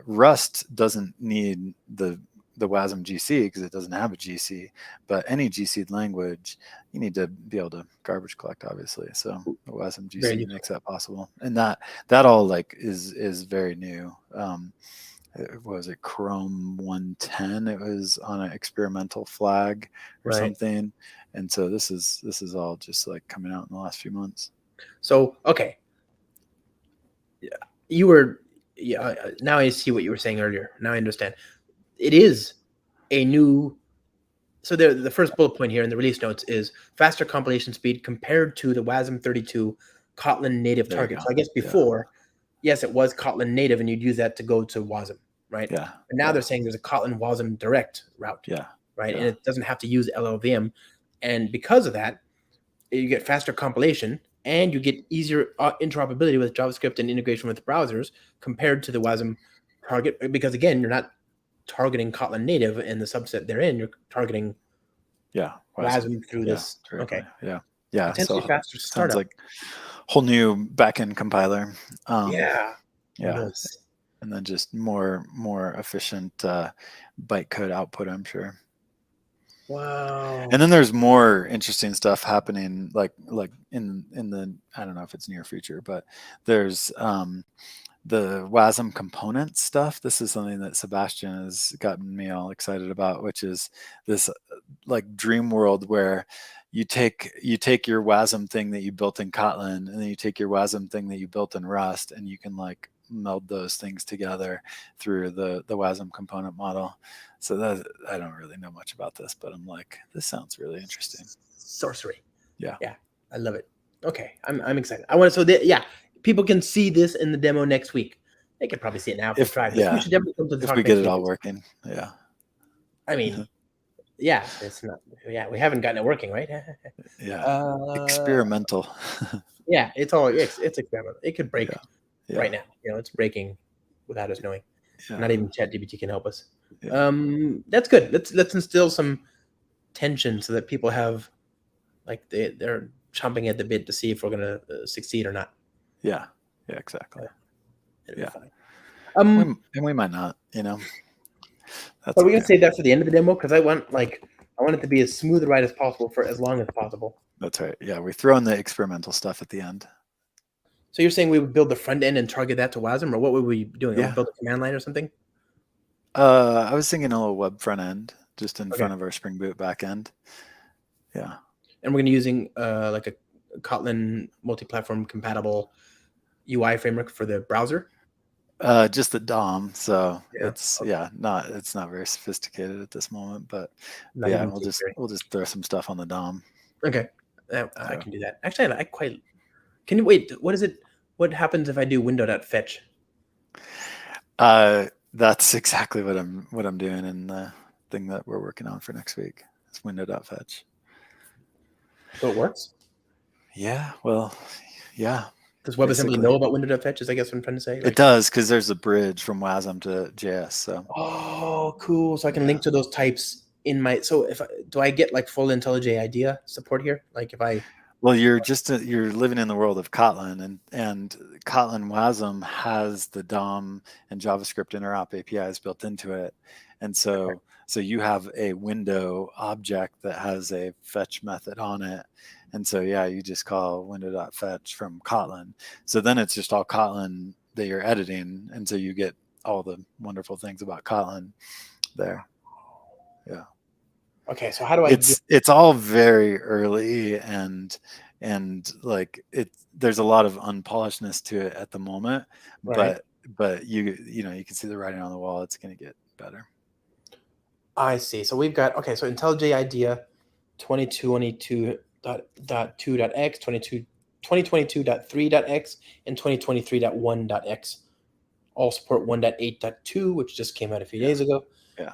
Rust doesn't need the WASM GC because it doesn't have a GC, but any GC language, you need to be able to garbage collect, obviously. So the WASM GC makes that possible, and that all like is very new. What was it, Chrome 110? It was on an experimental flag or something, and so this is all just like coming out in the last few months. So okay, you were now I see what you were saying earlier. Now I understand. It is a new. So the first bullet point here in the release notes is faster compilation speed compared to the WASM 32 Kotlin native target. So I guess before, yes, it was Kotlin native, and you'd use that to go to WASM, right? Yeah. But now they're saying there's a Kotlin WASM direct route. Yeah. Right, and it doesn't have to use LLVM, and because of that, you get faster compilation and you get easier interoperability with JavaScript and integration with browsers compared to the WASM target. Because again, you're not targeting Kotlin native and the subset they're in. You're targeting WASM through this. Directly. Okay. Yeah. Potentially So faster startup. sounds like whole new backend compiler. Yeah. Nice. And then just more efficient bytecode output, I'm sure. Wow. And then there's more interesting stuff happening, like in the, I don't know if it's near future, but there's the WASM component stuff. This is something that Sebastian has gotten me all excited about, which is this like dream world where you take your WASM thing that you built in Kotlin, and then you take your WASM thing that you built in Rust, and you can like meld those things together through the WASM component model. So that, I don't really know much about this, but I'm like, this sounds really interesting. Sorcery. Yeah. I love it. Okay, I'm excited. I want to. So people can see this in the demo next week. They could probably see it now if they try. But we should definitely come to the if talk we next get it week. all working. Yeah. I mean, yeah, it's not. Yeah, we haven't gotten it working, right? Yeah. Experimental. Yeah, it's experimental. It could break right now. It's breaking without us knowing. Not even ChatGPT can help us. That's good. Let's instill some tension so that people have, like, they're chomping at the bit to see if we're gonna succeed or not. Yeah. Exactly. Yeah. And we might not. But we can save that for the end of the demo because I want it to be as smooth a ride as possible for as long as possible. That's right. Yeah, we throw in the experimental stuff at the end. So you're saying we would build the front end and target that to WASM, or what would we be doing? Build a command line or something? I was thinking a little web front end just in front of our Spring Boot back end. Yeah. And we're going to be using like a Kotlin multi-platform compatible UI framework for the browser? Just the DOM. So it's not very sophisticated at this moment, but we'll just throw some stuff on the DOM. Okay. I can do that. Actually, can you wait? What is it? What happens if I do window.fetch? That's exactly what I'm doing in the thing that we're working on for next week. It's window.fetch. So it works? Yeah. Well, yeah. Does WebAssembly know about window.fetch? Is I guess what I'm trying to say? It does, because there's a bridge from WASM to JS. So. Oh, cool. So I can link to those types in my, so do I get like full IntelliJ IDEA support here? Like if I, Well, you're living in the world of Kotlin, and Kotlin WASM has the DOM and JavaScript interop APIs built into it, and so you have a window object that has a fetch method on it, and so yeah, you just call window.fetch from Kotlin. So then it's just all Kotlin that you're editing, and so you get all the wonderful things about Kotlin there. Yeah. okay, so how do I do? It's all very early, and like there's a lot of unpolishedness to it at the moment, Right. but you know you can see the writing on the wall. It's going to get better. I see. So we've got, okay, so IntelliJ IDEA 2022.2.x, 2022.3.x, and 2023.1.x all support 1.8.2, which just came out a few days ago. Yeah.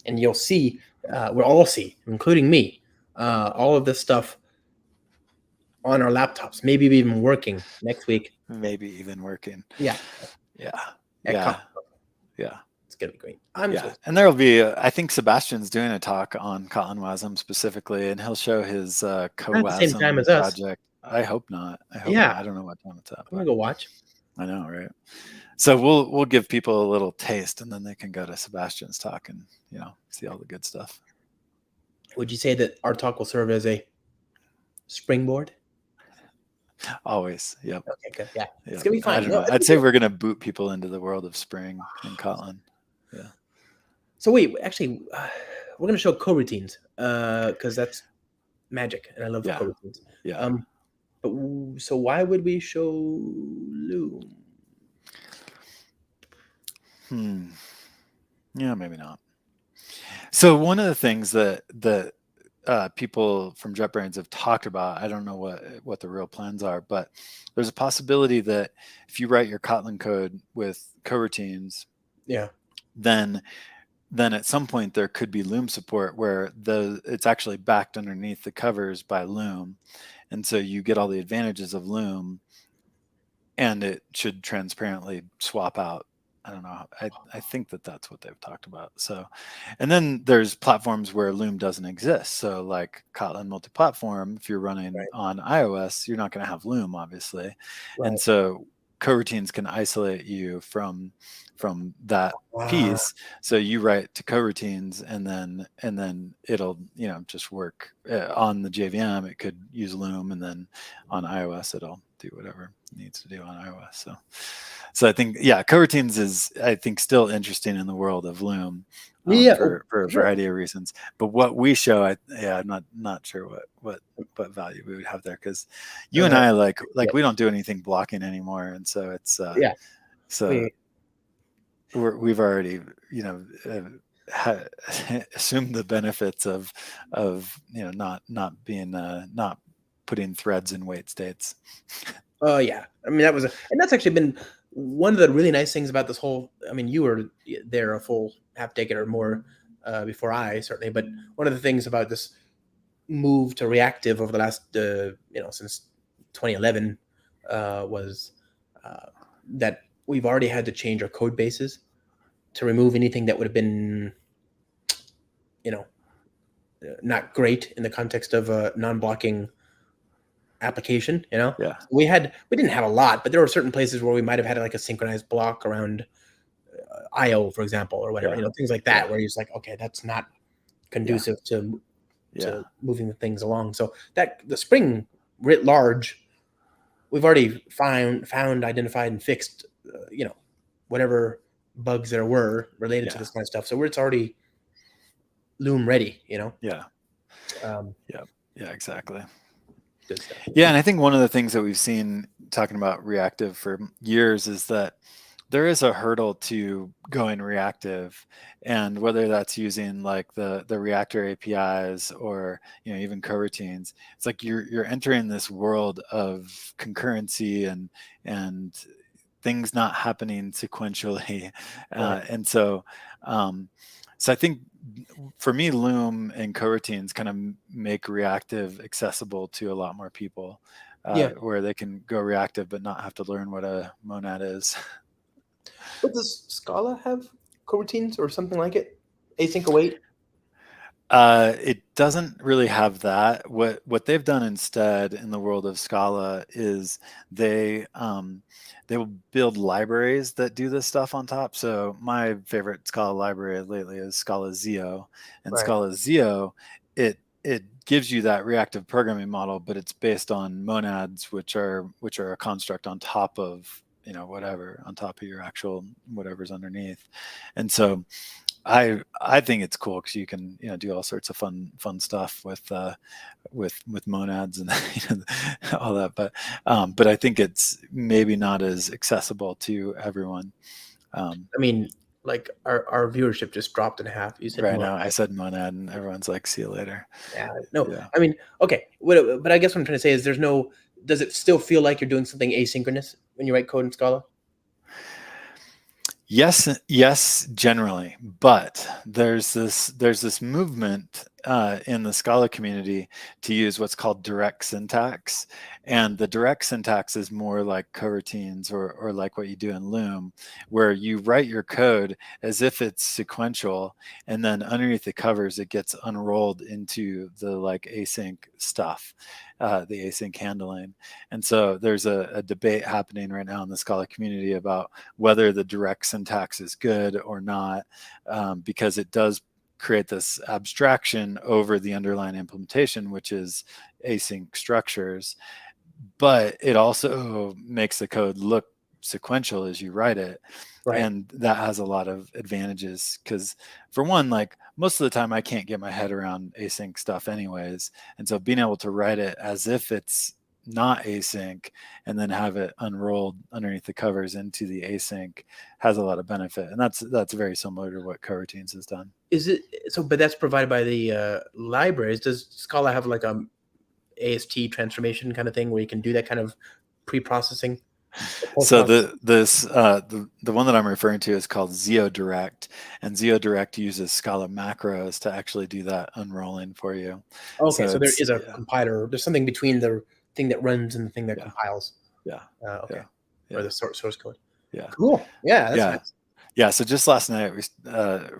And you'll see, we'll all see, including me, all of this stuff on our laptops, maybe even working next week. Maybe even working. Yeah. Yeah. At Yeah. Conf. Yeah. It's gonna be great. And there'll be, I think Sebastian's doing a talk on Kotlin WASM specifically, and he'll show his Not at the same time co-WASM as us. project. I hope not. Yeah. I don't know what time it's up. I'm gonna go watch. I know, right? So we'll give people a little taste, and then they can go to Sebastian's talk and see all the good stuff. Would you say that our talk will serve as a springboard? Always. Yep. Okay, good. Yeah. Yep. It's gonna be fun. I don't know. I'd say we're gonna boot people into the world of Spring and Kotlin. Yeah. So wait, actually, we're gonna show coroutines because that's magic, and I love coroutines. Yeah. But so why would we show Loom? Yeah, maybe not. So one of the things that people from JetBrains have talked about, I don't know what the real plans are, but there's a possibility that if you write your Kotlin code with coroutines, then at some point there could be Loom support where it's actually backed underneath the covers by Loom, and so you get all the advantages of Loom, and it should transparently swap out. I don't know. I think that's what they've talked about. So, and then there's platforms where Loom doesn't exist. So like Kotlin multi-platform, if you're running on iOS, you're not going to have Loom, obviously. And so coroutines can isolate you from that piece. So you write to coroutines, and then it'll just work on the JVM. It could use Loom, and then on iOS it'll do whatever it needs to do on iOS. So I think, coroutines is, I think, still interesting in the world of Loom for a variety of reasons. But what we show, I'm not sure what value we would have there, because you and I like we don't do anything blocking anymore, and so it's so we've already assumed the benefits of not putting threads in wait states. Oh yeah, I mean that's actually been one of the really nice things about this whole. I mean, you were there a full half decade or more before I, certainly, but one of the things about this move to reactive over the last since 2011 was that we've already had to change our code bases to remove anything that would have been not great in the context of a non-blocking application. We didn't have a lot, but there were certain places where we might have had like a synchronized block around IO, for example, or whatever, things like that, where you're just like, okay, that's not conducive to moving the things along. So that the Spring writ large, we've already found, identified, and fixed whatever bugs there were related to this kind of stuff. So it's already Loom ready. Exactly. Good stuff. And I think one of the things that we've seen talking about reactive for years is that there is a hurdle to going reactive, and whether that's using like the Reactor APIs or even coroutines, it's like you're entering this world of concurrency and things not happening sequentially, and so I think for me, Loom and coroutines kind of make reactive accessible to a lot more people, where they can go reactive but not have to learn what a monad is. But does Scala have coroutines or something like it? Async await? It doesn't really have that. What they've done instead in the world of Scala is they they will build libraries that do this stuff on top. So my favorite Scala library lately is Scala Zio, and Right. Scala Zio it gives you that reactive programming model, but it's based on monads, which are a construct on top of whatever on top of your actual whatever's underneath, and so. I think it's cool because you can do all sorts of fun stuff with monads and all that. But I think it's maybe not as accessible to everyone. I mean, like our viewership just dropped in half. You said Right monad. now, I said monad, and everyone's like, "See you later." Yeah. No, Yeah. I mean, okay. But I guess what I'm trying to say is does it still feel like you're doing something asynchronous when you write code in Scala? Yes, generally, but there's this movement in the Scala community to use what's called direct syntax, and the direct syntax is more like coroutines or like what you do in Loom, where you write your code as if it's sequential, and then underneath the covers it gets unrolled into the like async stuff, the async handling, and so there's a debate happening right now in the Scala community about whether the direct syntax is good or not, because it does create this abstraction over the underlying implementation, which is async structures, but it also makes the code look sequential as you write it. Right. And that has a lot of advantages because, for one, like most of the time I can't get my head around async stuff anyways, and so being able to write it as if it's not async and then have it unrolled underneath the covers into the async has a lot of benefit, and that's very similar to what coroutines has done. Is it so? But that's provided by the libraries. Does Scala have like a AST transformation kind of thing where you can do that kind of pre-processing? So Post-processing? the one that I'm referring to is called Zio Direct, and Zio Direct uses Scala macros to actually do that unrolling for you. Okay, So so there it's is a compiler. There's something between the thing that runs and the thing that yeah, compiles. yeah, Okay, yeah, or the source code. yeah, Cool. Yeah, that's yeah, nice. yeah. So just last night, we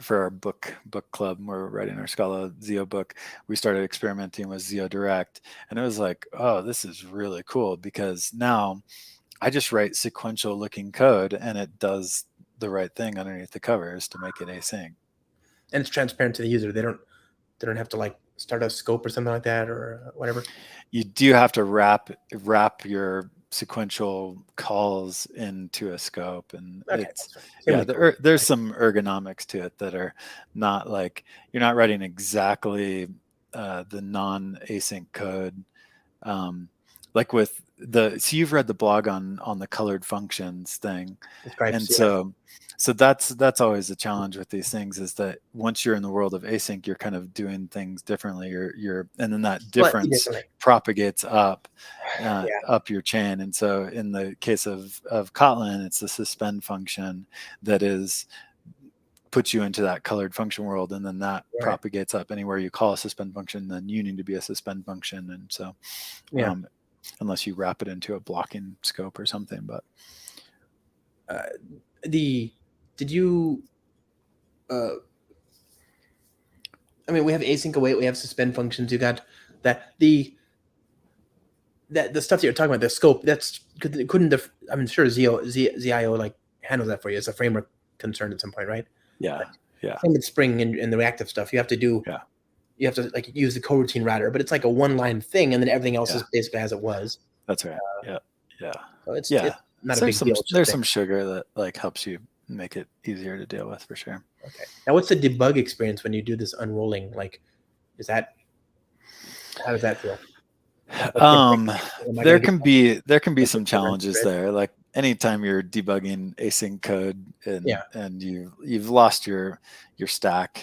for our book club, we're writing our Scala Zio book. We started experimenting with Zio Direct, and it was like, oh, this is really cool because now I just write sequential looking code and it does the right thing underneath the covers to make it async. And it's transparent to the user. They don't have to like start a scope or something like that or whatever. You do have to wrap your sequential calls into a scope, and Okay, it's that's fine. Same with code. there's some ergonomics to it that are not like you're not writing exactly the non-async code, um, like with so you've read the blog on the colored functions thing, The and stripes, yeah. so that's always a challenge with these things, is that once you're in the world of async, you're kind of doing things differently. And then that Slightly difference differently. propagates Yeah. up your chain. And so in the case of Kotlin, it's the suspend function that is puts you into that colored function world, and then that Right. propagates up anywhere you call a suspend function, then you need to be a suspend function. And so Yeah. unless you wrap it into a blocking scope or something, but Did you uh I mean we have async await, we have suspend functions, you got that the stuff that you're talking about, the scope, couldn't I'm sure ZIO like handles that for you. It's a framework concern at some point, right? yeah, yeah, Same with Spring and the reactive stuff. yeah, You have to like use the coroutine router, but it's like a one line thing, and then everything else yeah. is basically as it was. That's right. Yeah, yeah, So yeah. it's not a So big deal. It's just there's there. some sugar that like helps you make it easier to deal with for sure. Okay. Now, what's the debug experience when you do this unrolling? Like, is that how does that feel? Like, what's the break? Am I There gonna get can be like, some the run challenges thread? there. Like anytime you're debugging async code Yeah, and you've lost your stack,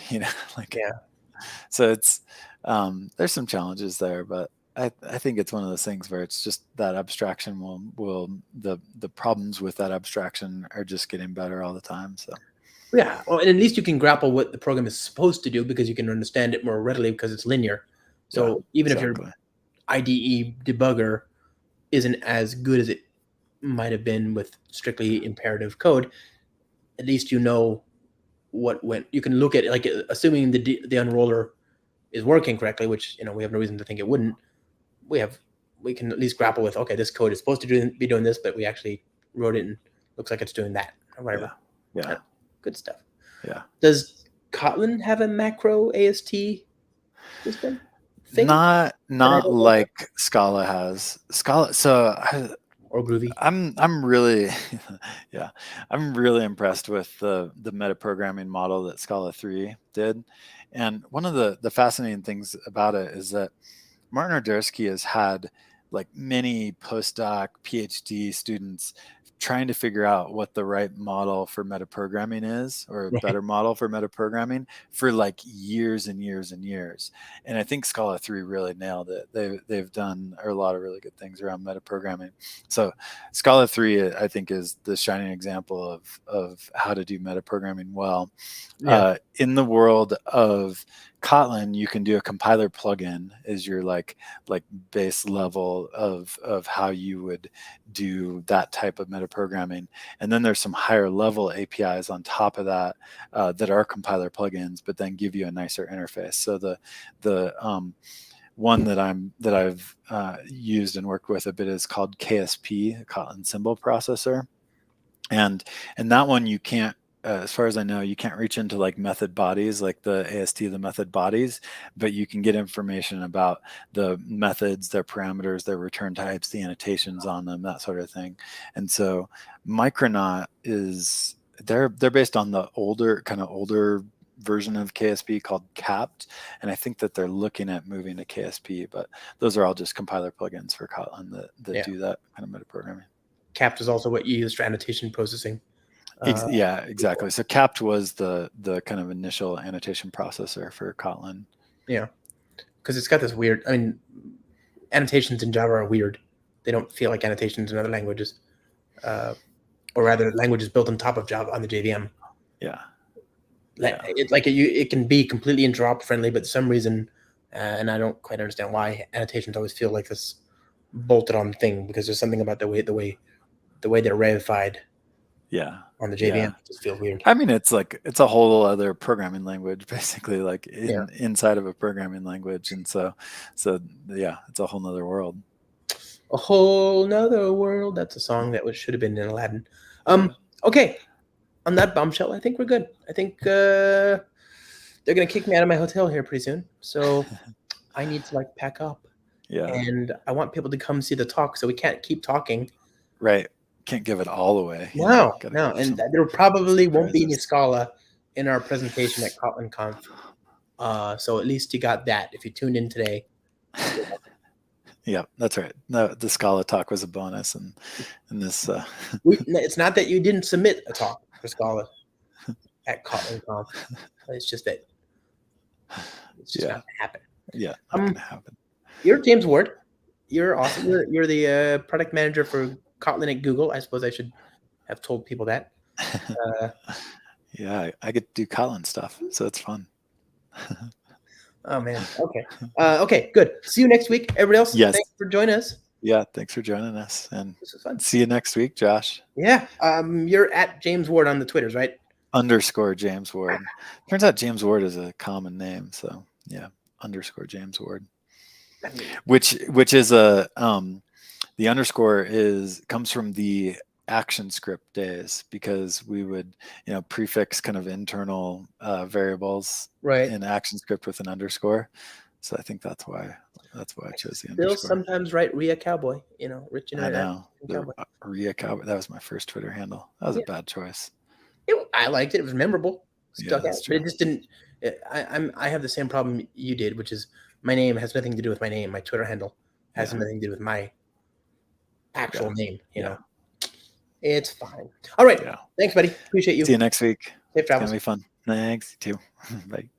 like yeah, so it's there's some challenges there, but I think it's one of those things where it's just that abstraction will the problems with that abstraction are just getting better all the time. So yeah. Well, and at least you can grapple what the program is supposed to do because you can understand it more readily because it's linear. yeah, So even if your exactly. IDE debugger isn't as good as it might have been with strictly imperative code, at least you know what went. You can look at it, like assuming the unroller is working correctly, which we have no reason to think it wouldn't. We can at least grapple with, okay, this code is supposed to be doing this, but we actually wrote it and looks like it's doing that or whatever. Yeah. Good stuff. Yeah. Does Kotlin have a macro AST system thing? Not like Scala has. Scala. So or Groovy. I'm really I'm really impressed with the metaprogramming model that Scala 3 did. And one of the fascinating things about it is that Martin Ordersky has had like many postdoc PhD students trying to figure out what the right model for metaprogramming is, or a better model for metaprogramming, for like years and years and years. And I think Scala 3 really nailed it. They've done a lot of really good things around metaprogramming. So Scala 3, I think, is the shining example of how to do metaprogramming well. In the world of Kotlin, you can do a compiler plugin as your like base level of how you would do that type of metaprogramming, and then there's some higher level APIs on top of that that are compiler plugins, but then give you a nicer interface. So the one that I've used and worked with a bit is called KSP, Kotlin Symbol Processor, and that one you can't. As far as I know, you can't reach into like method bodies, like the AST, the method bodies, but you can get information about the methods, their parameters, their return types, the annotations on them, that sort of thing. And so Micronaut they're based on the older version of KSP called Capt, and I think that they're looking at moving to KSP, but those are all just compiler plugins for Kotlin that do that kind of metaprogramming. Capt is also what you use for annotation processing. Yeah, exactly. So Capt was the kind of initial annotation processor for Kotlin. Yeah, because it's got this weird. I mean, annotations in Java are weird. They don't feel like annotations in other languages, or rather, languages built on top of Java on the JVM. Yeah, it's like it can be completely interop friendly, but for some reason, and I don't quite understand why, annotations always feel like this bolted on thing, because there's something about the way they're reified. Yeah. On the JVM, it just feels weird. I mean, it's a whole other programming language, basically, like inside of a programming language, and so yeah, it's a whole nother world. A whole nother world. That's a song that should have been in Aladdin. Okay, on that bombshell, I think we're good. I think they're gonna kick me out of my hotel here pretty soon, so I need to like pack up. Yeah. And I want people to come see the talk, so we can't keep talking. Right. Can't give it all away. No. And there probably won't be any Scala in our presentation at Kotlin Conf. So at least you got that if you tuned in today. Yeah, that's right. No, the Scala talk was a bonus, and this. It's not that you didn't submit a talk for Scala at Kotlin Conf. It's just that it's just not going to happen. Yeah, not going to happen. You're James Ward. You're awesome. You're the product manager for Kotlin at Google. I suppose I should have told people that. Yeah, I get to do Kotlin stuff, so it's fun. Oh man. Okay. Okay. Good. See you next week, everybody else. Yes. Thanks for joining us. Yeah. Thanks for joining us, and this was fun. See you next week, Josh. Yeah. You're at James Ward on the Twitters, right? _ James Ward. Turns out James Ward is a common name, so yeah. _ James Ward. Which is a the underscore comes from the ActionScript days, because we would prefix kind of internal variables in ActionScript with an underscore. So I think that's why I chose the underscore. Still sometimes write Rhea Cowboy, Rich and I know. Rhea Cowboy. That was my first Twitter handle. That was a bad choice. I liked it. It was memorable. Stuck out, true. but it just didn't. I have the same problem you did, which is my name has nothing to do with my name. My Twitter handle has nothing to do with my actual name. You know, it's fine. All right. Yeah. Thanks, buddy. Appreciate you. See you next week. Safe travels. It's gonna be fun. Thanks. You too. Bye.